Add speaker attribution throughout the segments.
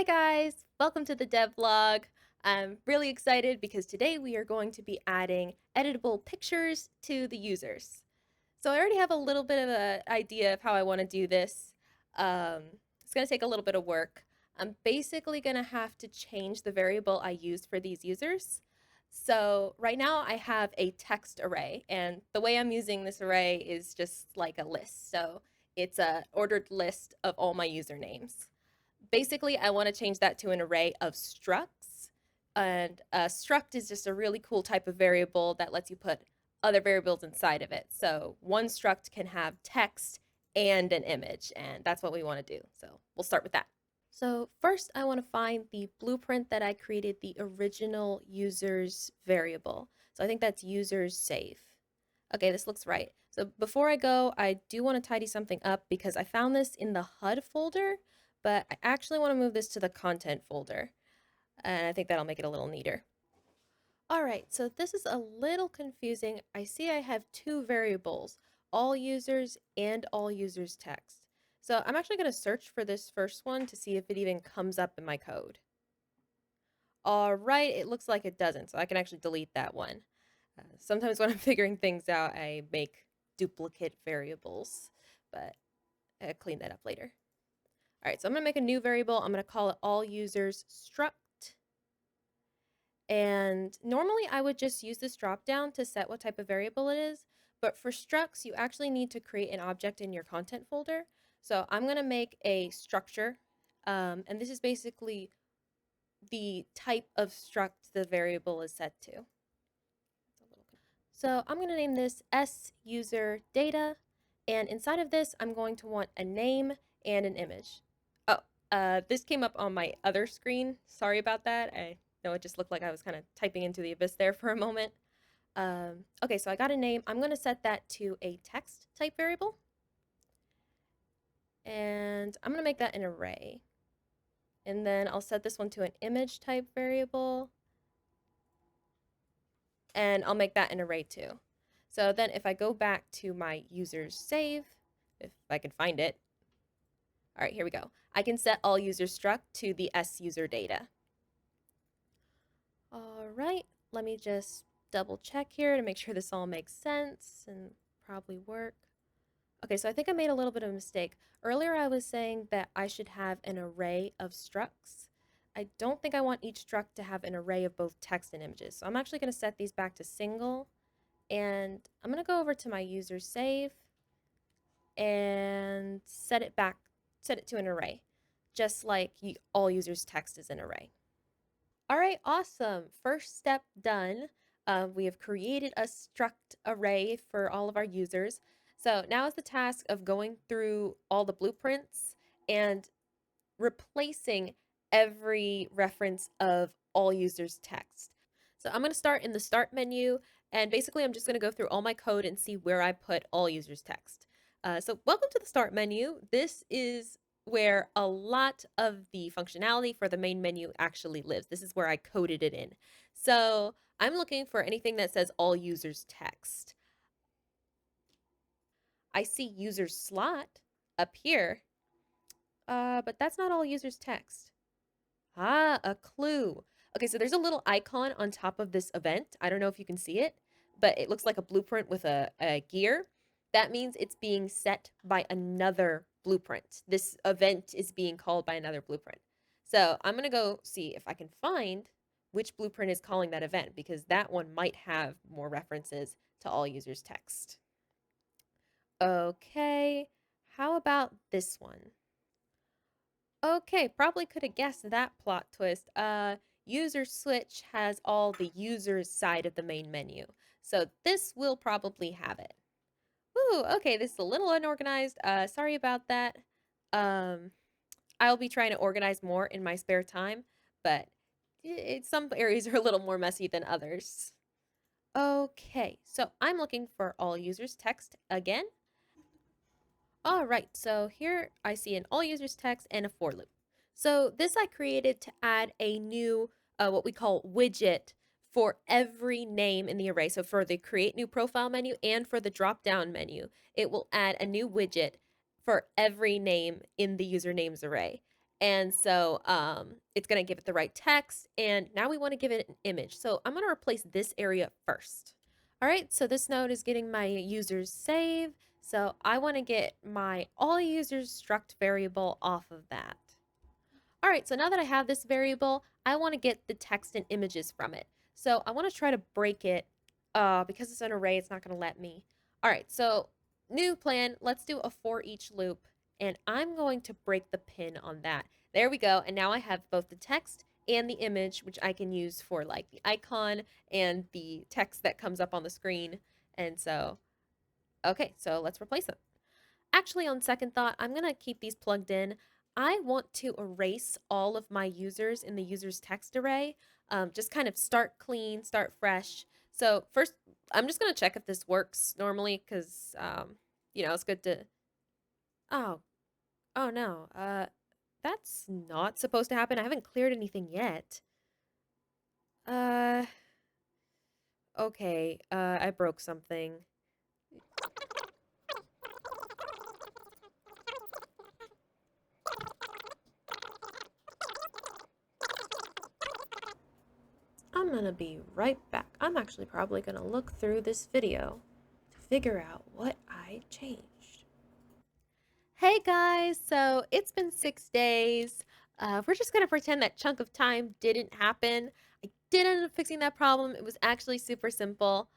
Speaker 1: guys, welcome to the devlog. I'm really excited because today we are going to be adding editable pictures to the users. So I already have a little bit of an idea of how I want to do this. It's going to take a little bit of work. I'm basically going to have to change the variable I used for these users. So right now I have a text array, and the way I'm using this array is just like a list. So it's a ordered list of all my usernames. Basically, I want to change that to an array of structs. And a struct is just a really cool type of variable that lets you put other variables inside of it. So one struct can have text and an image, and that's what we want to do. So we'll start with that. So first, I want to find the blueprint that I created the original user's variable. So I think that's users save. Okay, this looks right. So before I go, I do want to tidy something up because I found this in the HUD folder, but I actually want to move this to the content folder. And I think that'll make it a little neater. All right, so this is a little confusing. I see I have two variables, all users and all users text. So I'm actually going to search for this first one to see if it even comes up in my code. All right, it looks like it doesn't, so I can actually delete that one. Sometimes when I'm figuring things out, I make duplicate variables, but I'll clean that up later. All right, so I'm going to make a new variable. I'm going to call it all users struct. And normally I would just use this dropdown to set what type of variable it is, but for structs, you actually need to create an object in your content folder. So I'm going to make a structure, and this is basically the type of struct the variable is set to. So I'm going to name this suser_data, and inside of this, I'm going to want a name and an image. Oh, this came up on my other screen. Sorry about that. I know it just looked like I was kind of typing into the abyss there for a moment. Okay, so I got a name. I'm going to set that to a text type variable. And I'm going to make that an array. And then I'll set this one to an image type variable. And I'll make that an array too. So then if I go back to my users save, if I can find it. All right, here we go. I can set all users struct to the suser_data. All right, let me just double check here to make sure this all makes sense and probably work. Okay, so I think I made a little bit of a mistake. Earlier I was saying that I should have an array of structs. I don't think I want each struct to have an array of both text and images. So I'm actually going to set these back to single. And I'm going to go over to my user save and set it to an array, just like all users text is an array. All right, awesome. First step done. We have created a struct array for all of our users. So now is the task of going through all the blueprints and replacing every reference of all users text. So I'm going to start in the start menu, and basically I'm just going to go through all my code and see where I put all users text. So welcome to the start menu. This is where a lot of the functionality for the main menu actually lives. This is where I coded it in. So I'm looking for anything that says all users text. I see user slot up here, but that's not all users text. Ah, a clue. Okay, so there's a little icon on top of this event. I don't know if you can see it, but it looks like a blueprint with a gear. That means it's being set by another blueprint. This event is being called by another blueprint. So I'm going to go see if I can find which blueprint is calling that event, because that one might have more references to all users text. Okay, how about this one? Okay, probably could have guessed that plot twist. User switch has all the users side of the main menu. So this will probably have it. Ooh, okay, this is a little unorganized. Sorry about that. I'll be trying to organize more in my spare time, but some areas are a little more messy than others. Okay, so I'm looking for all users text again. All right, so here I see an all users text and a for loop. So this I created to add a new, what we call widget for every name in the array. So for the create new profile menu and for the drop down menu, it will add a new widget for every name in the usernames array. And so it's going to give it the right text. And now we want to give it an image. So I'm going to replace this area first. All right, so this node is getting my users save. So I want to get my all users struct variable off of that. All right, so now that I have this variable, I want to get the text and images from it. So I want to try to break it because it's an array, it's not going to let me. All right, so new plan, let's do a for each loop, and I'm going to break the pin on that. There we go, and now I have both the text and the image, which I can use for like the icon and the text that comes up on the screen. And so, okay, so let's replace it. Actually, on second thought, I'm going to keep these plugged in. I want to erase all of my users in the users text array. Just kind of start clean, start fresh. So first, I'm just going to check if this works normally because, it's good to. Oh, oh no. That's not supposed to happen. I haven't cleared anything yet. Uh, okay. I broke something. I'm gonna be right back. I'm actually probably gonna look through this video to figure out what I changed. Hey guys, so it's been 6 days. We're just gonna pretend that chunk of time didn't happen. I did end up fixing that problem. It was actually super simple.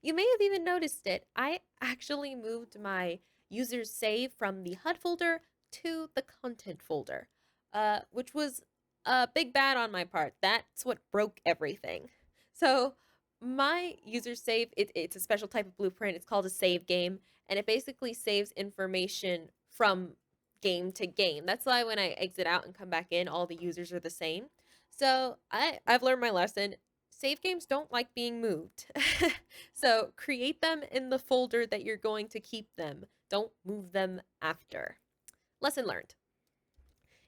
Speaker 1: You may have even noticed it. I actually moved my user's save from the HUD folder to the content folder, which was a big bad on my part. That's what broke everything. So my user save, it's a special type of blueprint. It's called a save game, and it basically saves information from game to game. That's why when I exit out and come back in, all the users are the same. So I've learned my lesson. Save games don't like being moved. So create them in the folder that you're going to keep them. Don't move them after. Lesson learned.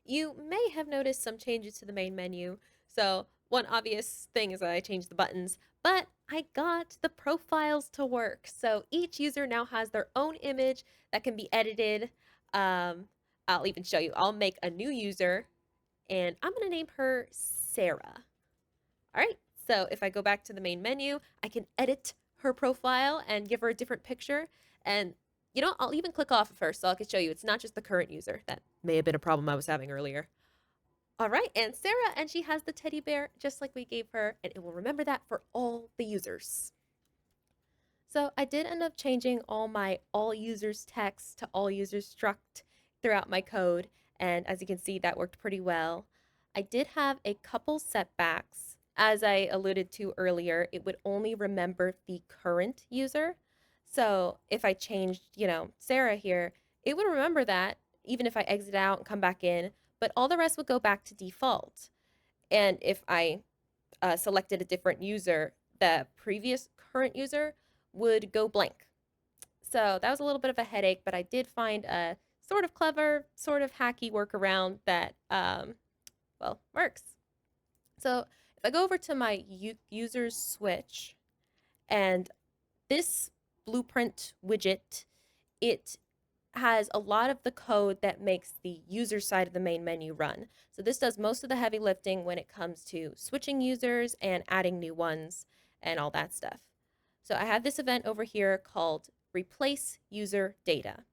Speaker 1: You may have noticed some changes to the main menu. So one obvious thing is that I changed the buttons, but I got the profiles to work. So each user now has their own image that can be edited. I'll even show you. I'll make a new user and I'm going to name her Sarah. All right, so if I go back to the main menu, I can edit her profile and give her a different picture. And I'll even click off first so I can show you it's not just the current user. That may have been a problem I was having earlier. All right, and Sarah, and she has the teddy bear just like we gave her, and it will remember that for all the users. So I did end up changing all my all users text to all users struct throughout my code. And as you can see, that worked pretty well. I did have a couple setbacks. As I alluded to earlier, it would only remember the current user. So if I changed, Sarah here, it would remember that even if I exit out and come back in, but all the rest would go back to default. And if I selected a different user, the previous current user would go blank. So that was a little bit of a headache, but I did find a sort of clever, sort of hacky workaround that, works. So if I go over to my users switch, and this blueprint widget, it has a lot of the code that makes the user side of the main menu run. So this does most of the heavy lifting when it comes to switching users and adding new ones and all that stuff. So I have this event over here called replace user data.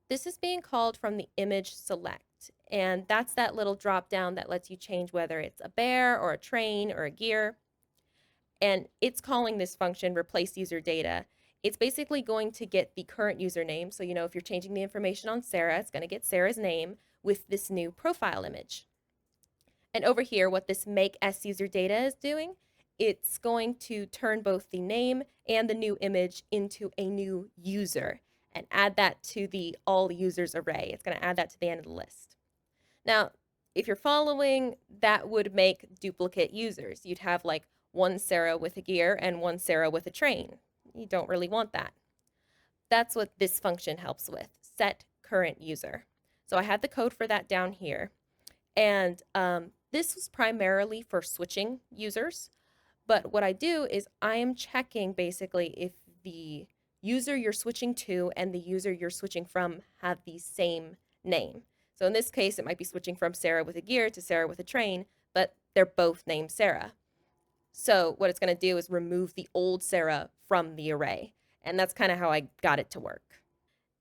Speaker 1: This is being called from the image select, and that's that little drop down that lets you change whether it's a bear or a train or a gear. And it's calling this function replace user data. It's basically going to get the current username. So, if you're changing the information on Sarah, it's going to get Sarah's name with this new profile image. And over here, what this make s user data is doing, it's going to turn both the name and the new image into a new user and add that to the all users array. It's going to add that to the end of the list. Now, if you're following, that would make duplicate users. You'd have like one Sarah with a gear and one Sarah with a train. You don't really want that. That's what this function helps with, set current user. So I had the code for that down here. And this was primarily for switching users. But what I do is I am checking basically if the user you're switching to and the user you're switching from have the same name. So in this case, it might be switching from Sarah with a gear to Sarah with a train, but they're both named Sarah. So what it's going to do is remove the old Sarah from the array. And that's kind of how I got it to work.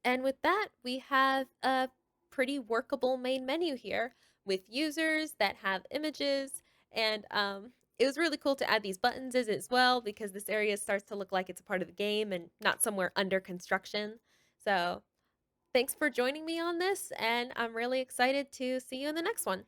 Speaker 1: And with that, we have a pretty workable main menu here with users that have images. And it was really cool to add these buttons as well because this area starts to look like it's a part of the game and not somewhere under construction. So thanks for joining me on this, and I'm really excited to see you in the next one.